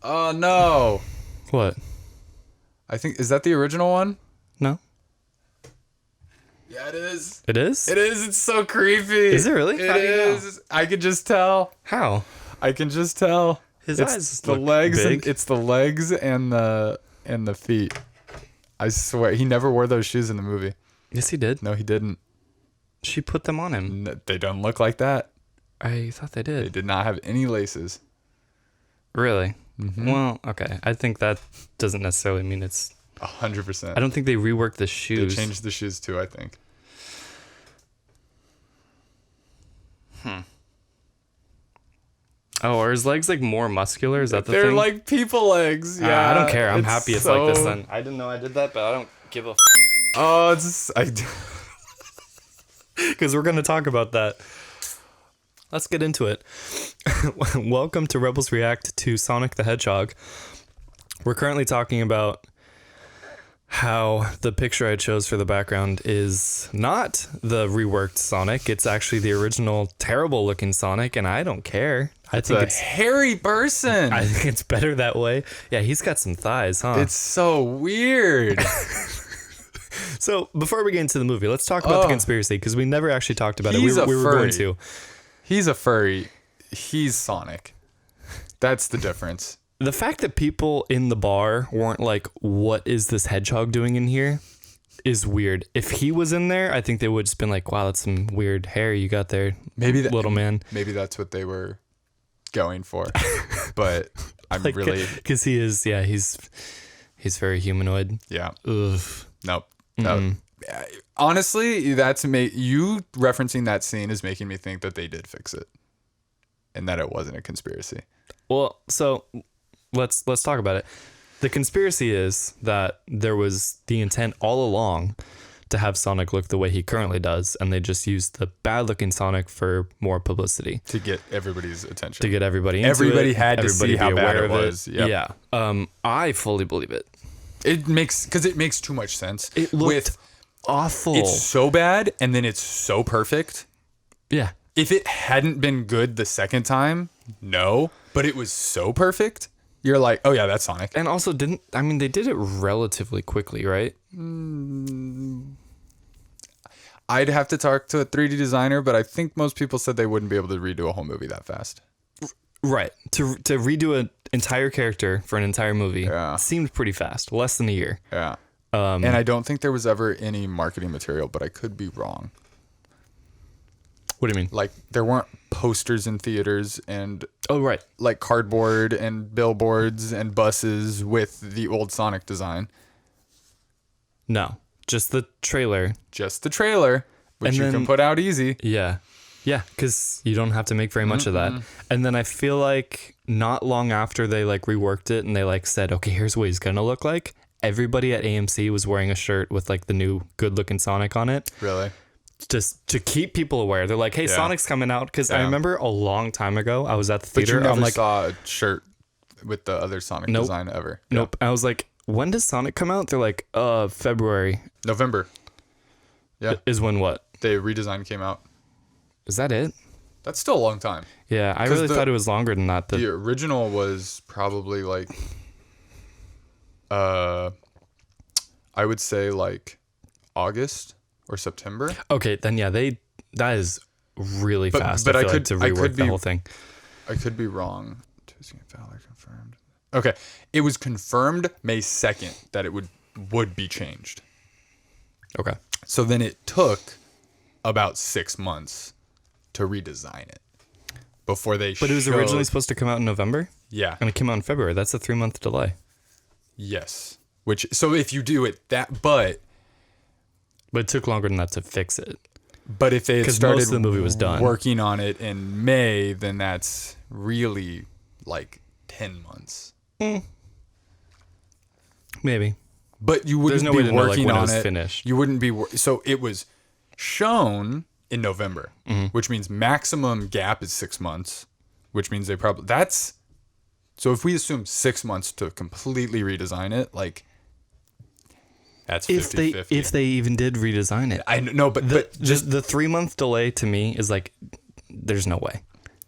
Oh no! What? I think is that the original one? No. Yeah, it is. It is? It is. It's so creepy. Is it really? It How do you know? is. I could just tell. How? I can just tell. His It's eyes the look legs. big. It's the legs and the feet. I swear he never wore those shoes in the movie. Yes, he did. No, he didn't. She put them on him. They don't look like that. I thought they They did. did not have any laces. Really? Mm-hmm. Well, okay. I think that doesn't necessarily mean it's... 100%. I don't think they reworked the They shoes. changed the shoes too, I think. Oh, are his legs like more muscular? Is that the They're thing? like people legs. Yeah, I don't care. I'm it's happy it's like this then. I didn't know I did that, but I don't give a f***. Oh, it's Because we're going to talk about that. Let's get into it. Welcome to Rebels React to Sonic the Hedgehog. We're currently talking about how the picture I chose for the background is not the reworked Sonic. It's actually the original terrible looking Sonic, and I don't care. I think it's hairy person. I think it's better that way. Yeah, he's got some thighs, huh? It's so weird. So before we get into the movie, let's talk about the conspiracy because we never actually talked about it. He's a We were going furry. to. He's a furry. He's Sonic. That's the difference. The fact that people in the bar weren't like, what is this hedgehog doing in here is weird. If he was in there, I think they would just been like, wow, that's some weird hair you got there, little man. Maybe that's what they were going for. But I'm Like, really... because he is, he's very humanoid. Yeah. Ugh. Nope. Honestly, you referencing that scene is making me think that they did fix it. And that it wasn't a conspiracy. Well, so let's talk about it. The conspiracy is that there was the intent all along to have Sonic look the way he currently does, and they just used the bad-looking Sonic for more publicity. To get everybody's attention. To get everybody into Everybody it. had to Everybody see how be bad aware it of was. Yep. Yeah. I fully believe it. It makes too much sense. It looked awful. It's so bad, and then it's so perfect. Yeah. If it hadn't been good the second time, no. But it was so perfect, you're like, oh yeah, that's Sonic. And also they did it relatively quickly, right? I'd have to talk to a 3D designer, but I think most people said they wouldn't be able to redo a whole movie that fast. Right. To redo an entire character for an entire movie seemed pretty fast. Less than a year. Yeah. And I don't think there was ever any marketing material, but I could be wrong. What do you mean? Like, there weren't posters in theaters and Oh, right. like cardboard and billboards and buses with the old Sonic design. No. Just the trailer. Just the trailer, which And you then- can put out easy. Yeah. Yeah, because you don't have to make very much of that. And then I feel like not long after they like reworked it and they like said, okay, here's what he's going to look like. Everybody at AMC was wearing a shirt with like the new good looking Sonic on it. Really? Just to keep people aware. They're like, hey, Yeah. Sonic's coming out. Because I remember a long time ago, I was at the But theater. you never I'm like, saw a shirt with the other Sonic Nope. design ever. nope. I was like, when does Sonic come out? They're like, February. November. Yeah. Is when what? The redesign came out. Is that it? That's still a long time. Yeah, I really thought it was longer than that. The original was probably like, I would say like August or September. Okay, then yeah, that is really fast. But I I feel could- like, I to rework could the be- whole thing. I could be wrong. Tuesday and Fowler confirmed. Okay, it was confirmed May 2nd that it would be changed. Okay. So then it took about 6 months to redesign it before they. But it was originally supposed to come out in November, yeah. and it came out in February. That's a 3-month delay. Yes. So if you do it but it took longer than that to fix it. But if they had 'Cause started most of the movie was done. working on it in May, then that's really like 10 months. Maybe. But you wouldn't There's no be way to know, like, working when it on was it. finished. You wouldn't be so it was shown in November, Mm-hmm. which means maximum gap is 6 months, which means they probably so if we assume 6 months to completely redesign it, like that's 50-50. If they even did redesign it. I know, but Just the 3-month delay to me is like, there's no way.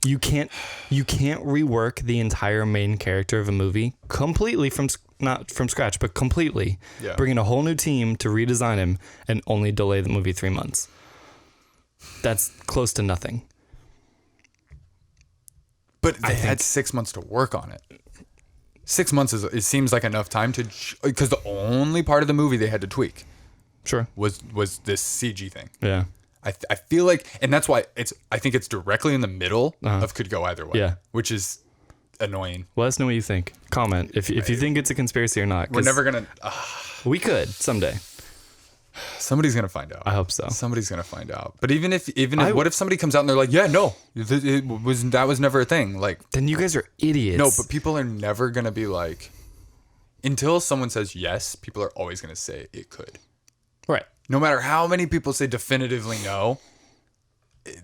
You can't rework the entire main character of a movie completely not from scratch, but completely. Yeah. Bring in a whole new team to redesign him and only delay the movie 3 months. That's close to nothing. But they had 6 months to work on it. 6 months it seems like enough time to, because the only part of the movie they had to tweak Sure. was this CG thing. Yeah. I feel like, and that's why I think it's directly in the middle of could go either way. Yeah. Which is annoying. Let us know what you think. Comment if you think it's a conspiracy or not. We're never gonna. We could someday. Somebody's gonna find out. I hope so. Somebody's gonna find out. But even if what if somebody comes out and they're like, yeah, no, that was never a thing. Like, then you guys are idiots. no, but people are never gonna be like, until someone says yes, people are always gonna say it could. Right. No matter how many people say definitively no,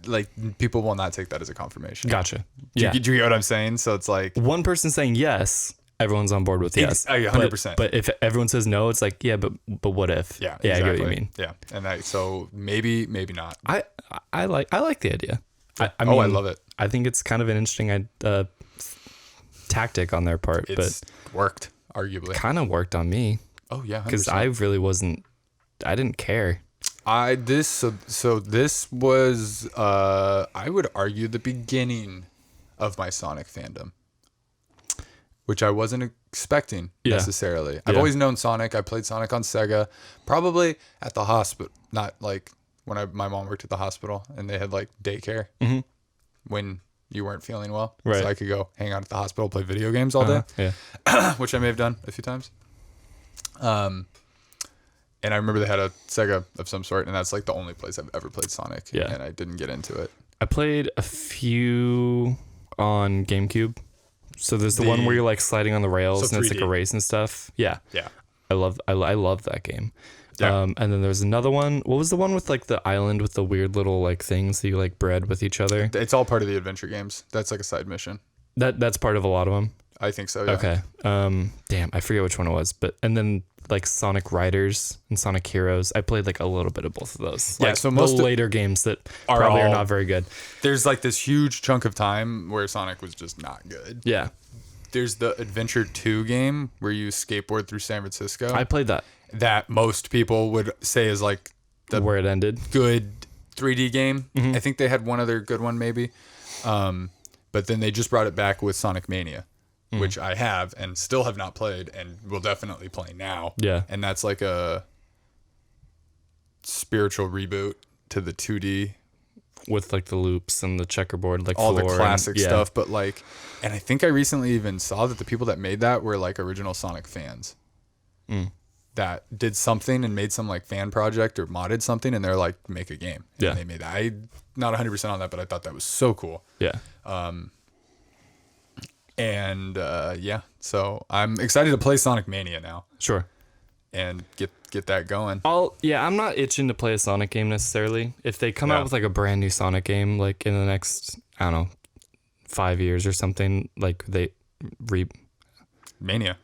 like people will not take that as a confirmation. Gotcha. Do Yeah. you get what I'm saying? So it's like One person saying yes, everyone's on board with yes. 100%. But if everyone says no, it's like, yeah, but what if? yeah, Yeah, exactly. I get what you mean. Yeah, and so maybe not. I like the idea. I I love it. I think it's kind of an interesting tactic on their part, It's worked arguably. but kind of worked on me Oh yeah, because 100%. I really wasn't. I didn't care. This was I would argue the beginning of my Sonic fandom, which I wasn't expecting necessarily. I've always known Sonic. I played Sonic on Sega, probably at the hospital, not like when my mom worked at the hospital and they had like daycare when you weren't feeling well. Right. So I could go hang out at the hospital, play video games all day, Yeah. which I may have done a few times. And I remember they had a Sega of some sort, and that's like the only place I've ever played Sonic. Yeah. And I didn't get into it. I played a few on GameCube. So there's the one where you're like sliding on the rails So and it's like a 3D. race and stuff. Yeah. Yeah. I love that game. Yeah. And then there's another one. What was the one with like the island with the weird little like things that you like bred with each other? It's all part of the adventure games. That's like a side mission. That's part of a lot of them. I think so, yeah. Okay. Damn, I forget which one it was, but and then like Sonic Riders and Sonic Heroes. I played like a little bit of both of those. Yeah, Like so most the of- later games that are probably are all- not very good. There's like this huge chunk of time where Sonic was just not good. Yeah. There's the Adventure 2 game where you skateboard through San Francisco. I played that. That most people would say is like the Where it ended. good 3D game. I think they had one other good one maybe. But then they just brought it back with Sonic Mania, which I have and still have not played and will definitely play now. Yeah. And that's like a spiritual reboot to the 2D, With like the loops and the checkerboard, like all the floor classic and, yeah. stuff. But like, and I think I recently even saw that the people that made that were like original Sonic fans that did something and made some like fan project or modded something and they're like, make a game. And Yeah. they made that. I'm not 100% on that, but I thought that was so cool. Yeah. And yeah, so I'm excited to play Sonic Mania now Sure. and get that going. I'm not itching to play a Sonic game necessarily. If they come Yeah. out with like a brand new Sonic game, like in the next, I don't know, 5 years or something, like Mania.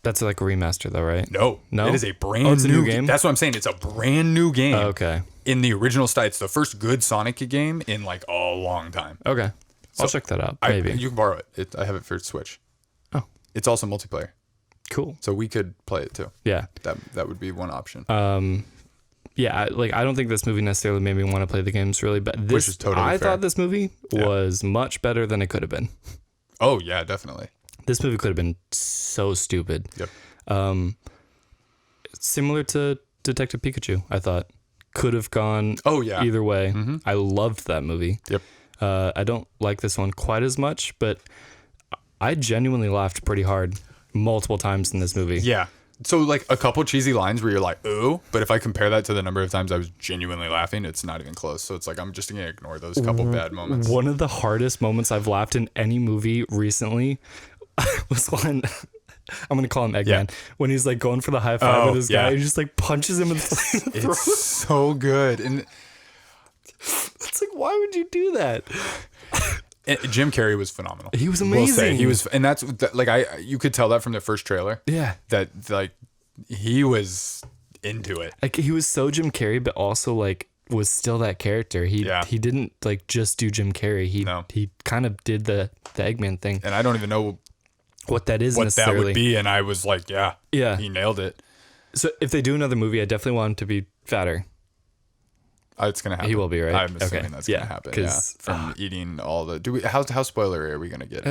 that's like a remaster though, right? No, No? it is a brand Oh, it's a new new game? That's what I'm saying. It's a brand new game. Oh, okay. In the original style. It's the first good Sonic game in like a long time. Okay. I'll So, check that out. Maybe. You can borrow it. I have it for Switch. Oh. It's also multiplayer, Cool. so we could play it too. Yeah. That would be one option. Yeah, I don't think this movie necessarily made me want to play the games really, but this is totally I fair. thought this movie was much better than it could have been. Oh yeah, definitely. This movie could have been so stupid. Yep. Similar to Detective Pikachu, I thought. Could have gone Oh yeah. either way. I loved that movie. Yep. I don't like this one quite as much, but I genuinely laughed pretty hard multiple times in this movie. Yeah. So like a couple cheesy lines where you're like, ooh, but if I compare that to the number of times I was genuinely laughing, it's not even close. So it's like I'm just gonna ignore those couple bad moments. One of the hardest moments I've laughed in any movie recently was when I'm gonna call him Eggman. Yeah. When he's like going for the high five Oh, with his guy, yeah. he just like punches him in the throat. It's so good. And It's like, why would you do that? Jim Carrey was phenomenal. He was We'll say. amazing. He was, and that's like you could tell that from the first trailer. Yeah. That like he was into it. Like he was so Jim Carrey, but also like was still that character. He didn't like just do Jim Carrey. He kind of did the Eggman thing. And I don't even know what that is what necessarily. that would be. And I was like, yeah, he nailed it. So if they do another movie, I definitely want him to be fatter. It's gonna happen. He will be, right? I'm assuming that's gonna happen. Yeah, from eating all the. How spoilery are we gonna get?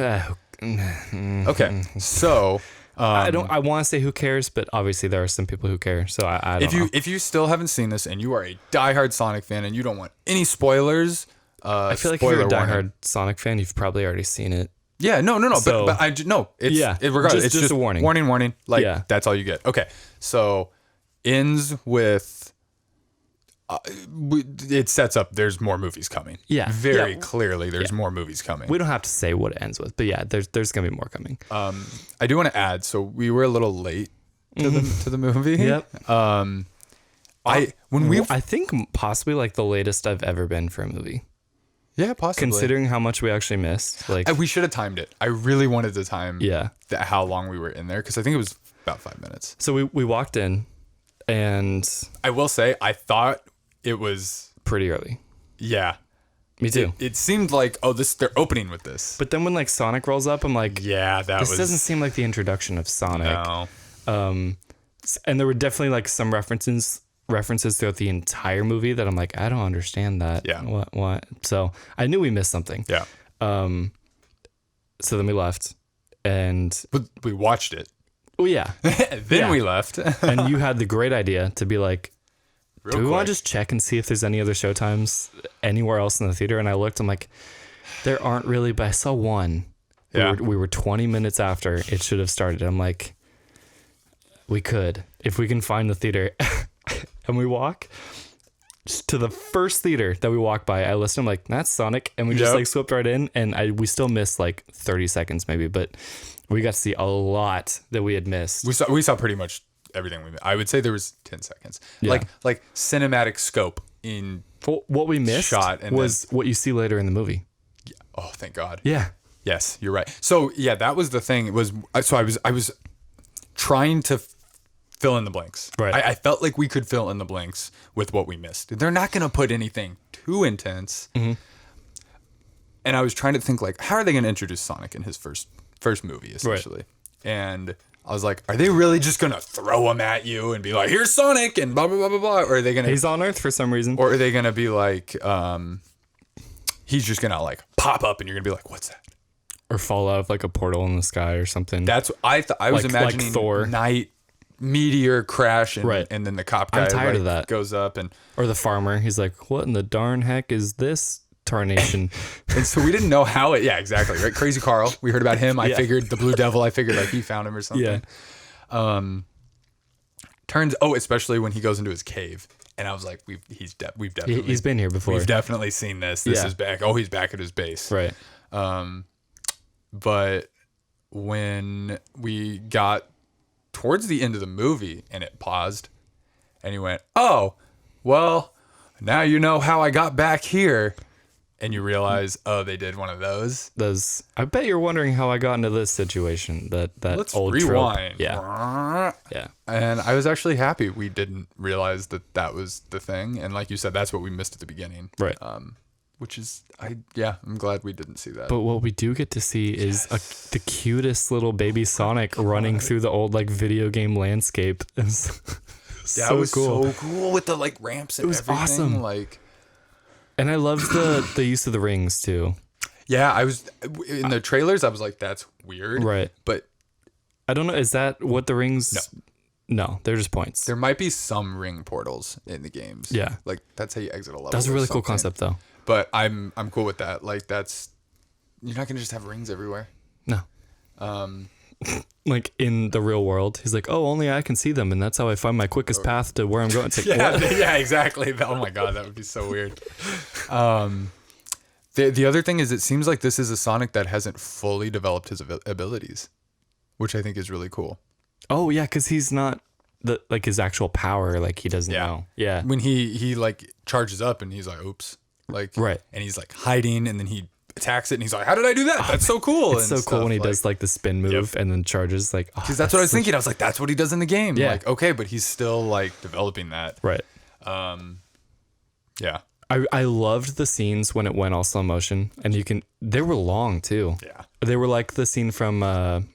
Okay, so I want to say who cares, but obviously there are some people who care. So I don't know. If you still haven't seen this and you are a diehard Sonic fan and you don't want any spoilers, I feel like if you're a diehard Sonic fan, you've probably already seen it. Yeah, no. So, but regardless, it's just a warning. Warning. Like that's all you get. Okay, so ends with. It sets up there's more movies coming. Yeah. Very clearly there's more movies coming. We don't have to say what it ends with, but yeah, there's going to be more coming. I do want to add, so we were a little late to the movie. Yep. I think possibly like the latest I've ever been for a movie. Yeah, possibly. Considering how much we actually missed. Like we should have timed it. I really wanted to time how long we were in there because I think it was about 5 minutes. So we walked in and I will say I thought it was pretty early. Yeah. Me too. It seemed like, they're opening with this. But then when like Sonic rolls up, I'm like, this doesn't seem like the introduction of Sonic. No. And there were definitely like some references throughout the entire movie that I'm like, I don't understand that. Yeah. What? So I knew we missed something. Yeah. So then we left and but we watched it. Oh yeah. Then we left. And you had the great idea to be like, Real do we quick. want to just check and see if there's any other showtimes anywhere else in the theater? And I looked, I'm like, there aren't really, but I saw one. Yeah. We were 20 minutes after it should have started. I'm like, we could, if we can find the theater. And we walk to the first theater that we walk by. I listened, I'm like, that's Sonic. And we just like swept right in. And we still missed like 30 seconds maybe, but we got to see a lot that we had missed. We saw pretty much everything I would say there was 10 seconds. Yeah. Like cinematic scope in what we missed shot and was what you see later in the movie. Yeah. Oh, thank God. Yeah. Yes, you're right. So yeah, that was the thing. It was I was trying to fill in the blanks. Right. I felt like we could fill in the blanks with what we missed. They're not going to put anything too intense. Mm-hmm. And I was trying to think like, how are they going to introduce Sonic in his first movie essentially? Right. And I was like, are they really just going to throw him at you and be like, here's Sonic and blah, blah, blah, blah, blah? Or are they going to... He's on Earth for some reason. Or are they going to be like, he's just going to like pop up and you're going to be like, what's that? Or fall out of like a portal in the sky or something. That's I was imagining like Thor. Night meteor crash and then the cop guy I'm tired of that. Goes up and... Or the farmer. He's like, what in the darn heck is this? Tarnation. And so we didn't know how it. Yeah, exactly. Right. Crazy Carl. We heard about him. I figured the Blue Devil. I figured like he found him or something. Yeah. Especially when he goes into his cave, and I was like, we've definitely he's been here before. We've definitely seen this. This is back. Oh, he's back at his base. Right. But when we got towards the end of the movie and it paused, and he went, "Oh, well, now you know how I got back here." And you realize, they did one of those. I bet you're wondering how I got into this situation. That Let's old rewind. Trope. Yeah. Yeah. And I was actually happy we didn't realize that was the thing. And like you said, that's what we missed at the beginning. Right. Which is, I'm glad we didn't see that. But what we do get to see is the cutest little baby Sonic running through the old like video game landscape. That was so cool with the like ramps and everything. It was awesome. Like. And I loved the use of the rings too. Yeah, I was in the trailers. I was like, "That's weird." Right. But I don't know. Is that what the rings? No, they're just points. There might be some ring portals in the games. Yeah. Like that's how you exit a level. That's a really cool concept, though. But I'm cool with that. Like you're not gonna just have rings everywhere. No. Like in the real world, he's like, "Oh, only I can see them, and that's how I find my quickest path to where I'm going." It's like, yeah, exactly. Oh my God, that would be so weird. The other thing is, it seems like this is a Sonic that hasn't fully developed his abilities, which I think is really cool. Oh yeah, because he's not his actual power. Like he doesn't know. Yeah. When he like charges up and he's like, "Oops," like right, and he's like hiding, and then he attacks it and he's like, how did I do that? That's so cool. It's so cool when he does like the spin move and then charges like, because that's what I was thinking. I was like, that's what he does in the game. Yeah. Like, okay, but he's still like developing that. Right. Yeah. I loved the scenes when it went all slow motion, and they were long too. Yeah. They were like the scene from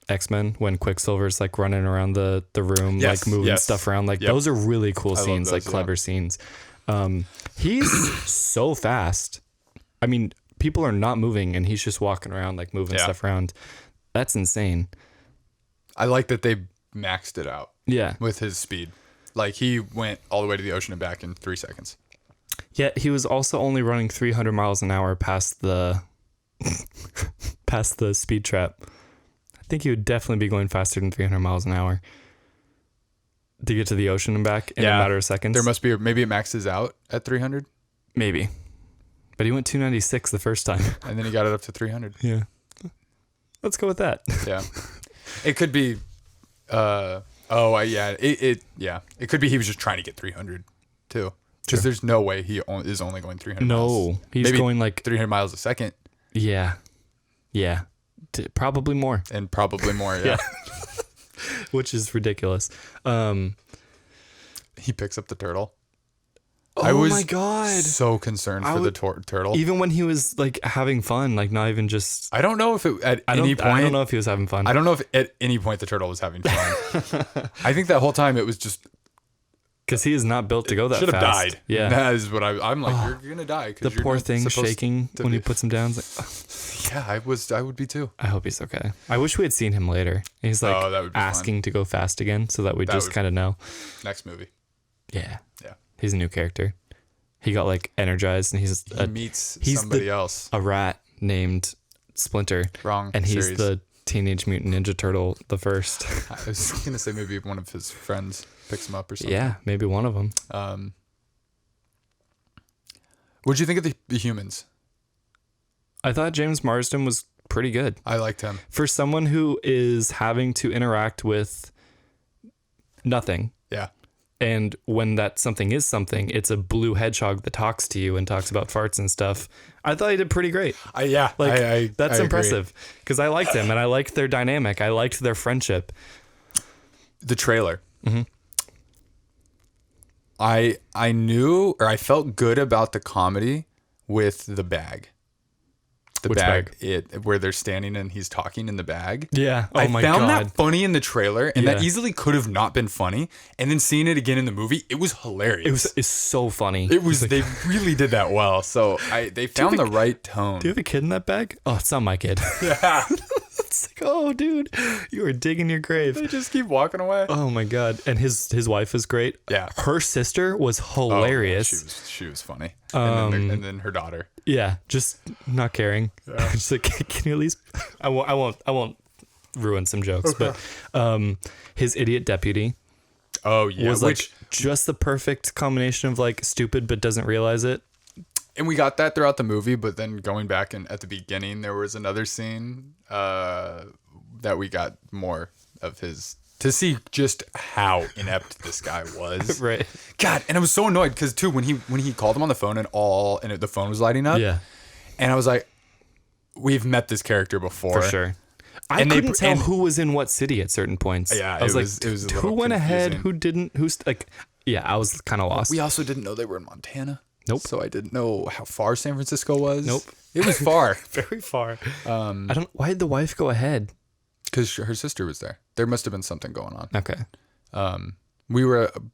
X-Men when Quicksilver's like running around the room, like moving stuff around. Like those are really cool scenes, like clever scenes. He's so fast. I mean, people are not moving and he's just walking around, like moving stuff around. That's insane. I like that they maxed it out. Yeah. With his speed. Like he went all the way to the ocean and back in 3 seconds. Yet he was also only running 300 miles an hour past the speed trap. I think he would definitely be going faster than 300 miles an hour to get to the ocean and back in a matter of seconds. There must be, maybe it maxes out at 300. Maybe. But he went 296 the first time. And then he got it up to 300. Yeah. Let's go with that. Yeah. It could be, it could be he was just trying to get 300 too. Because there's no way he is only going 300 miles. No, he's going like 300 miles a second. Yeah. Yeah. Probably more. And probably more, yeah. Which is ridiculous. He picks up the turtle. Oh my God. So concerned for the turtle. Even when he was like having fun, like not even just... I don't know if at any point... I don't know if he was having fun. I don't know if at any point the turtle was having fun. I think that whole time it was just... Because he is not built to go that fast. Should have died. Yeah. That is what I'm like, you're going to die. The poor thing shaking when he puts him down. Like, yeah, I would be too. I hope he's okay. I wish we had seen him later. He's like asking to go fast again so that we just kind of know. Next movie. Yeah. Yeah. He's a new character. He got like energized and he meets somebody else. A rat named Splinter. Wrong And series. he's the Teenage Mutant Ninja Turtle, the first. I was going to say maybe one of his friends picks him up or something. Yeah, maybe one of them. What'd you think of the humans? I thought James Marsden was pretty good. I liked him. For someone who is having to interact with nothing. Yeah. And when that something is something, it's a blue hedgehog that talks to you and talks about farts and stuff. I thought he did pretty great. That's impressive. Because I liked him and I liked their dynamic. I liked their friendship. The trailer. Mm-hmm. I knew, or I felt good about the comedy with the bag. Which bag? Where they're standing and he's talking in the bag. Yeah. Oh I my God. found that funny in the trailer, and that easily could have not been funny. And then seeing it again in the movie, it was hilarious. It's so funny. It was. They really did that well. So they found the right tone. Do you have a kid in that bag? Oh, it's not my kid. Yeah. It's like, oh, dude, you are digging your grave. They just keep walking away. Oh my God. And his wife is great. Yeah. Her sister was hilarious. Oh, she was funny. And then her daughter. Yeah, just not caring. Yeah. Just like, can you at least? I won't ruin some jokes, but his idiot deputy. Oh yeah, was like just the perfect combination of like stupid but doesn't realize it. And we got that throughout the movie, but then going back and at the beginning, there was another scene that we got more of his. To see just how inept this guy was. Right. God, and I was so annoyed because too when he called him on the phone and the phone was lighting up. Yeah. And I was like, we've met this character before. For sure. I couldn't tell who was in what city at certain points. Yeah, I was like, it was who went ahead, who didn't, who's like, yeah, I was kind of lost. We also didn't know they were in Montana. Nope. So I didn't know how far San Francisco was. Nope. It was far. Very far. Why did the wife go ahead? Because her sister was there. There must have been something going on. Okay. We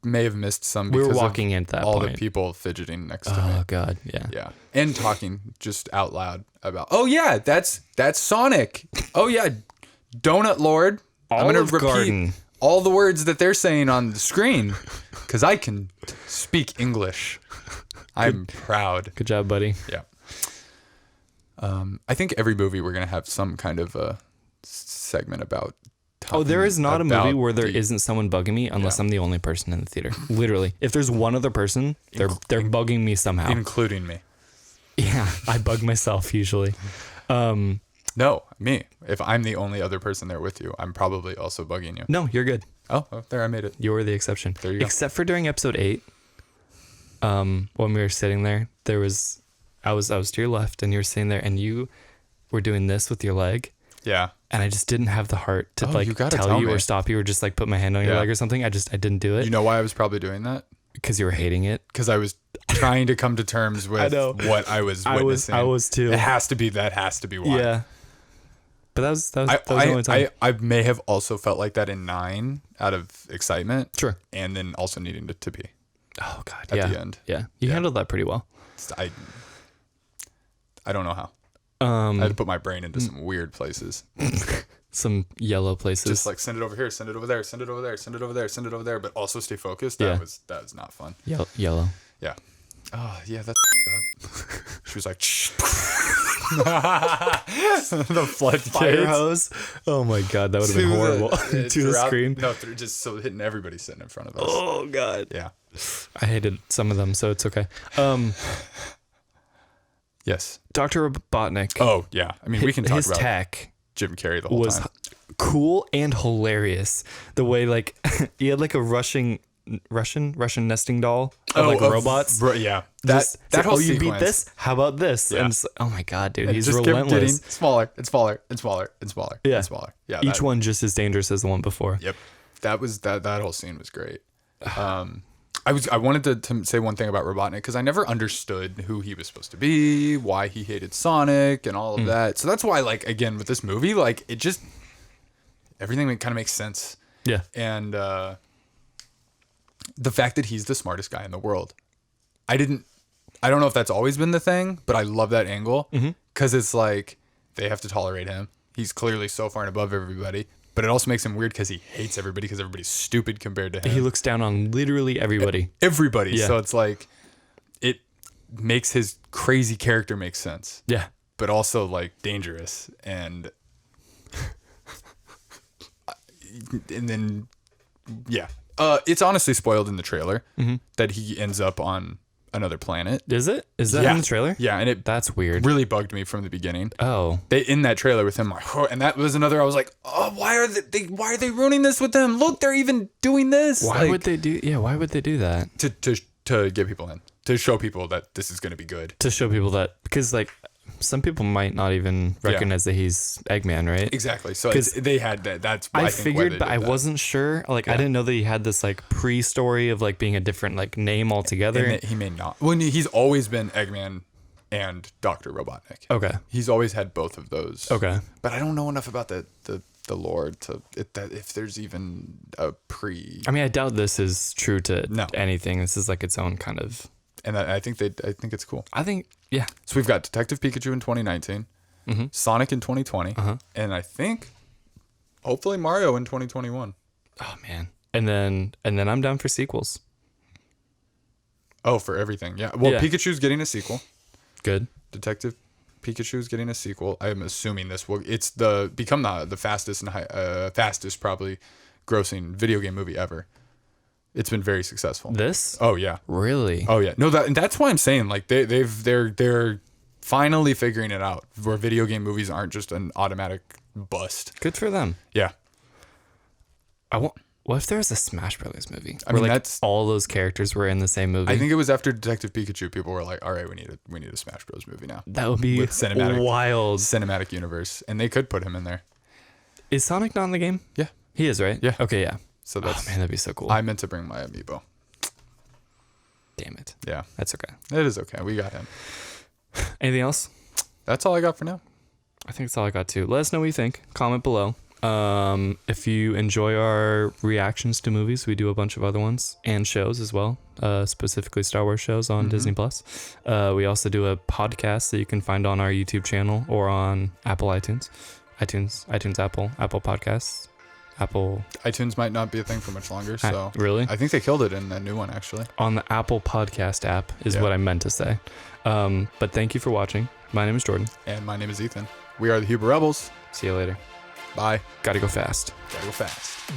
may have missed some because we were walking into that all point. The people fidgeting next to me. Oh God, yeah. Yeah. And talking just out loud about, oh yeah, that's Sonic. Oh yeah, Donut Lord. I'm gonna repeat all the words that they're saying on the screen because I can speak English. I'm proud. Good job, buddy. Yeah. I think every movie we're gonna have some kind of segment about. There is not a movie where there isn't someone bugging me unless I'm the only person in the theater. Literally, if there's one other person, they're bugging me somehow, including me. Yeah, I bug myself usually. No, me. If I'm the only other person there with you, I'm probably also bugging you. No, you're good. Oh, there, I made it. You're the exception. There you go. Except for during episode 8, when we were sitting there, I was to your left, and you were sitting there, and you were doing this with your leg. Yeah. And I just didn't have the heart to tell you me. or stop you or just like put my hand on your leg or something. I didn't do it. You know why I was probably doing that? Because you were hating it. Because I was trying to come to terms with what I was witnessing. I was too. That has to be why. Yeah. But that was the only time. I may have also felt like that in 9 out of excitement. Sure. And then also needing it to be. Oh God. At the end. Yeah. You handled that pretty well. I don't know how. I had to put my brain into some weird places. Some yellow places. Just like send it over here, send it over there, send it over there, send it over there, send it over there, but also stay focused. That was not fun. Yellow. Yeah. Oh yeah, that's she was like shh. The floodgates. Fire hose. Oh my God, that would have been horrible. To the screen. No, just so hitting everybody sitting in front of us. Oh God. Yeah. I hated some of them, so it's okay. Yes. Dr. Robotnik. Oh yeah. I mean, we can talk his about tech Jim Carrey the whole time. Cool and hilarious. The way like he had like a Russian nesting doll of like robots. Yeah. That whole you sequence. beat this? How about this? Yeah. And oh my God, dude, And he's just relentless. kept getting smaller and smaller and smaller and smaller and smaller. Yeah. Each one just as dangerous as the one before. Yep. That whole scene was great. I wanted to say one thing about Robotnik because I never understood who he was supposed to be, why he hated Sonic, and all of that. So that's why, like, again, with this movie, like, it just everything kind of makes sense. Yeah. And the fact that he's the smartest guy in the world, I don't know if that's always been the thing, but I love that angle because it's like they have to tolerate him. He's clearly so far and above everybody. But it also makes him weird because he hates everybody because everybody's stupid compared to him. He looks down on literally everybody. Everybody. Yeah. So it's like, it makes his crazy character make sense. Yeah. But also like dangerous. And then, yeah. It's honestly spoiled in the trailer that he ends up on another planet. Is it? Is that in the trailer? Yeah, and that's weird. Really bugged me from the beginning. Oh, they in that trailer with him, like, and that was another. I was like, oh, why are they ruining this with them? Look, they're even doing this. Why would they do? Yeah, why would they do that? To get people in, to show people that this is going to be good. To show people that because like some people might not even recognize that he's Eggman, right? Exactly. So they had that. That's I figured, but I wasn't sure. Like I didn't know that he had this like pre-story of like being a different like name altogether. And he may not. Well, he's always been Eggman and Dr. Robotnik. Okay. He's always had both of those. Okay. But I don't know enough about the lore that if there's even a pre. I mean, I doubt this is true to anything. This is like its own kind of. And I think it's cool. I think, yeah. So we've got Detective Pikachu in 2019, Sonic in 2020, and I think hopefully Mario in 2021. Oh man. And then I'm down for sequels. Oh, for everything. Yeah. Well, Pikachu's getting a sequel. Good. Detective Pikachu's getting a sequel. I'm assuming it's become the fastest and fastest probably grossing video game movie ever. It's been very successful. This? Oh yeah. Really? Oh yeah. No, that's why I'm saying like they're finally figuring it out where video game movies aren't just an automatic bust. Good for them. Yeah. What if there was a Smash Brothers movie? I mean, like that's all those characters were in the same movie. I think it was after Detective Pikachu. People were like, "All right, we need a Smash Bros. Movie now." That would be with wild. Cinematic universe, and they could put him in there. Is Sonic not in the game? Yeah, he is, right? Yeah. Okay, yeah. So that's man, that'd be so cool. I meant to bring my amiibo. Damn it. Yeah, that's okay. It is okay. We got him. Anything else? That's all I got for now. I think that's all I got too. Let us know what you think. Comment below. If you enjoy our reactions to movies, we do a bunch of other ones and shows as well, specifically Star Wars shows on Disney Plus. We also do a podcast that you can find on our YouTube channel or on Apple iTunes, Apple Podcasts, Apple. iTunes might not be a thing for much longer, so really, I think they killed it in that new one actually. On the Apple Podcast app is what I meant to say. But thank you for watching. My name is Jordan, and my name is Ethan. We are the Huber Rebels. See you later. Bye. Gotta go fast. Gotta go fast.